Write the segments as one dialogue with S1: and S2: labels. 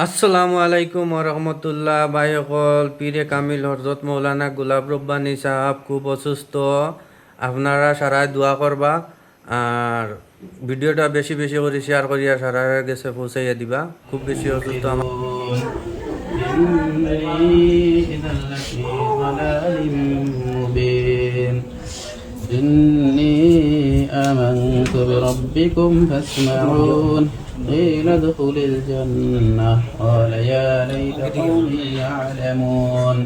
S1: আসসালামু আলাইকুম রহমতুল্লাহ ভাই সকল পীরে কামিল হজরত মৌলানা গুলাব রব্বানী সাহাব খুব অসুস্থ। আপনারা সারায় দোয়া করবা আর ভিডিওটা বেশি বেশি করে শেয়ার করিয়া সারা গেছে পৌঁছাইয়া দিবা। খুব বেশি অসুস্থ আমার।
S2: إني آمنت بربكم فاسمعون قيل ادخل الجنة قال يا ليت قومي يعلمون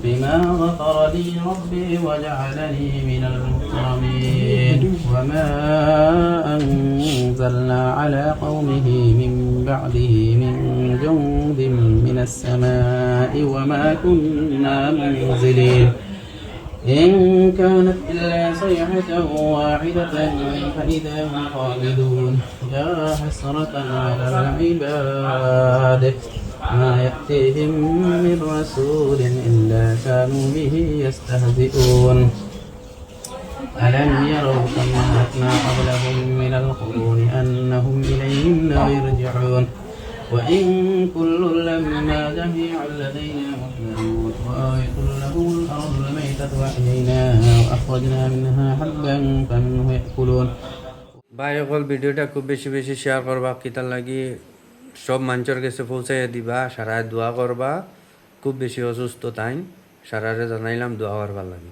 S2: بما غفر لي ربي وجعلني من المكرمين وما أنزلنا على قومه من بعده من جند من السماء وما كنا منزلين إن كانت إلا صيحة واحدة فإذا هم خالدون يا حسرة على العباد ما يأتيهم من رسول إلا كانوا به يستهزئون ألم يروا كم أهلكنا قبلهم من القرون أنهم إليهم لا يرجعون وإن كل لما جميع لدينا محضرون وآية لهم الأرض الميتة وأحييناها وأخرجنا منها حبا فمنه يأكلون।
S1: ভাই সকল ভিডিওটা খুব বেশি বেশি শেয়ার করবা, কিতার লাগি সব মানুষের কাছে পৌঁছাইয়া দিবা, সারায় দোয়া করবা। খুব বেশি অসুস্থ তাই সারারে জানাইলাম দোয়া করবার লাগে।